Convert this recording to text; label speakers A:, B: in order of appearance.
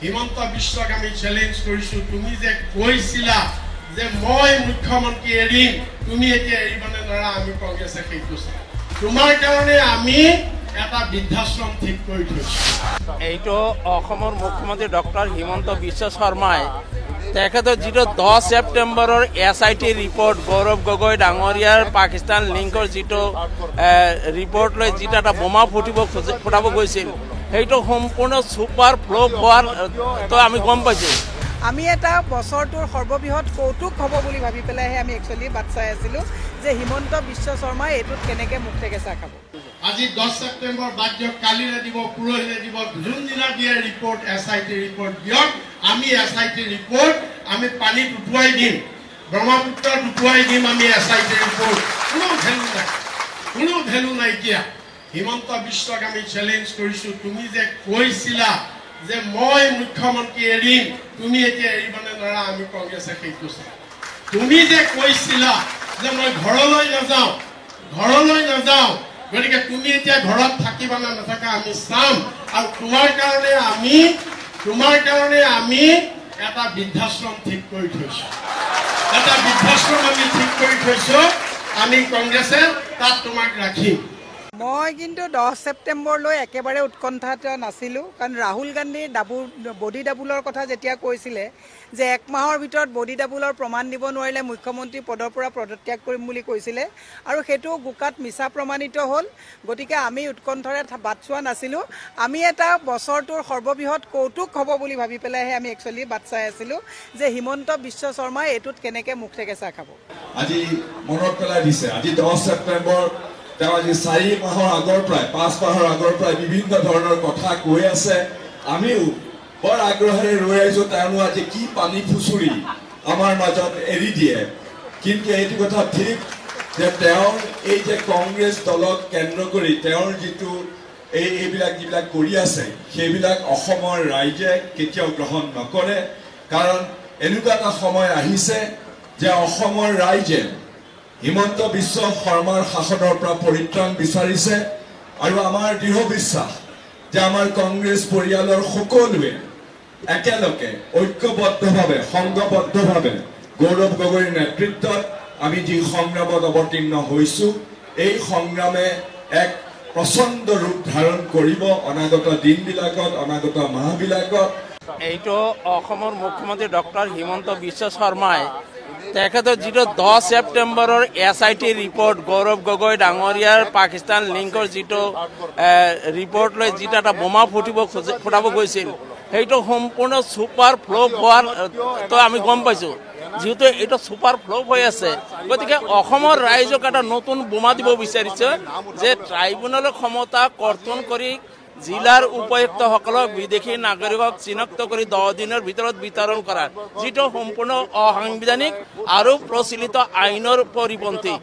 A: হিমন্ত বিশ্বক আমি চ্যালেঞ্জ কৰিছো তুমি যে কৈছিলা যে মই মুখ্যমন্ত্ৰী এৰিম তুমি এতিয়া এৰিবনে নৰা আমি কংগ্ৰেছে সেইটো চাই তোমাৰ কাৰণে আমি এটা বৃদ্ধাশ্ৰম ঠিক কৰি থৈছো
B: এইটো অসমৰ মুখ্যমন্ত্ৰী ডক্টৰ হিমন্ত বিশ্ব শৰ্মাই তেখেতৰ যিটো 10 ছেপ্টেম্বৰৰ SIT ৰিপৰ্ট গৌৰৱ গগৈ ডাঙৰীয়াৰ পাকিস্তান লিংকৰ যিটো ৰিপৰ্ট লৈ যিটা এটা বোমা ফুটাব গৈছিল সেইটো সম্পূৰ্ণ সুপাৰ ফ্লপ হোৱাৰ তো আমি গম পাইছো
C: আমি এটা বছৰটোৰ সৰ্ববৃহৎ কৌতুক হ'ব বুলি ভাবি পেলাইহে আমি একচুৱেলি বাট চাই আছিলোঁ যে হিমন্ত বিশ্ব শৰ্মাই এইটোত কেনেকৈ মুখ ঠেকেচা খাব
A: আজি 10 ছেপ্টেম্বৰ বাদ দিয়ক কালিৰে দিব পুৰহিৰে দিব যোনদিনা দিয়ে ৰিপৰ্ট SIT ৰিপৰ্ট দিয়ক আমি SIT ৰিপৰ্ট আমি পানীত উটুৱাই দিম ব্ৰহ্মপুত্ৰত উটুৱাই দিম আমি SIT ৰিপৰ্ট কোনো ভেলু নাইকিয়া হিমন্ত বিশ্বক আমি চ্যালেঞ্জ কৰিছো তুমি যে কৈছিলা যে মই মুখ্যমন্ত্ৰী এৰিম তুমি এতিয়া এৰিবনে নৰা আমি কংগ্ৰেছে সেইটো চাই তুমি যে কৈছিলা যে মই ঘৰলৈ নাযাওঁ গতিকে তুমি এতিয়া ঘৰত থাকিবা না নাথাকা আমি চাম আৰু তোমাৰ কাৰণে আমি এটা বৃদ্ধাশ্ৰম ঠিক কৰি থৈছো আমি কংগ্ৰেছে তাত তোমাক ৰাখিম
C: মই কিন্তু 10 ছেপ্টেম্বৰলৈ একেবাৰে উৎকণ্ঠাত নাছিলোঁ কাৰণ ৰাহুল গান্ধীৰ বডি ডাবুলৰ কথা যেতিয়া কৈছিলে যে 1 মাহৰ ভিতৰত বডি ডাবুলৰ প্ৰমাণ দিব নোৱাৰিলে মুখ্যমন্ত্ৰী পদৰ পৰা পদত্যাগ কৰিম বুলি কৈছিলে আৰু সেইটো গোকাত মিছা প্ৰমাণিত হ'ল গতিকে আমি উৎকণ্ঠাৰে বাট চোৱা নাছিলোঁ আমি এটা বছৰটোৰ সৰ্ববৃহৎ কৌতুক হ'ব বুলি ভাবি পেলাইহে আমি একচুৱেলি বাট চাই আছিলোঁ যে হিমন্ত বিশ্ব শৰ্মাই এইটোত কেনেকৈ মুখ ঠেকেচা খাব
D: আজি মনত পেলাই দিছে আজি 10 ছেপ্টেম্বৰ তেওঁ আজি 4 মাহৰ আগৰ পৰাই 5 মাহৰ আগৰ পৰাই বিভিন্ন ধৰণৰ কথা কৈ আছে আমিও বৰ আগ্ৰহেৰে ৰৈ আছো তেওঁ আজি কি পানী ফুচুৰি আমাৰ মাজত এৰি দিয়ে কিন্তু এইটো কথা ঠিক যে তেওঁ এই যে কংগ্ৰেছ দলক কেন্দ্ৰ কৰি তেওঁৰ যিটো এইবিলাক কৰি আছে সেইবিলাক অসমৰ ৰাইজে কেতিয়াও গ্ৰহণ নকৰে কাৰণ এনেকুৱা এটা সময় আহিছে যে অসমৰ ৰাইজে হিমন্ত বিশ্ব শৰ্মাৰ শাসনৰ পৰা পৰিত্ৰাণ বিচাৰিছে আৰু আমাৰ দৃঢ় বিশ্বাস যে আমাৰ কংগ্ৰেছ পৰিয়ালৰ সকলোৱে একেলগে ঐক্যবদ্ধভাৱে সংঘবদ্ধভাৱে গৌৰৱ গগৈৰ নেতৃত্বত আমি যি সংগ্ৰামত অৱতীৰ্ণ হৈছো এই সংগ্ৰামে এক প্ৰচণ্ড ৰূপ ধাৰণ কৰিব অনাগত দিনবিলাকত অনাগত মাহবিলাকত
B: এইটো অসমৰ মুখ্যমন্ত্ৰী ডক্টৰ হিমন্ত বিশ্ব শৰ্মাই তেখেতৰ যিটো 10 ছেপ্টেম্বৰৰ SIT ৰিপৰ্ট গৌৰৱ গগৈ ডাঙৰীয়াৰ পাকিস্তান লিংকৰ যিটো ৰিপৰ্ট লৈ যিটা এটা বোমা ফুটাব গৈছিল সেইটো সম্পূৰ্ণ সুপাৰ ফ্লপ হোৱাৰ তো আমি গম পাইছো যেহেতু এইটো সুপাৰ ফ্লপ হৈ আছে গতিকে অসমৰ ৰাইজক এটা নতুন বোমা দিব বিচাৰিছে যে ট্ৰাইব্যুনেলৰ ক্ষমতা কৰ্তন কৰি জিলাৰ উপায়ুক্তসকলক বিদেশী নাগৰিকক চিনাক্ত কৰি 10 দিনৰ ভিতৰত বিতৰণ কৰাৰ যিটো সম্পূৰ্ণ অসাংবিধানিক আৰু প্ৰচলিত আইনৰ পৰিপন্থী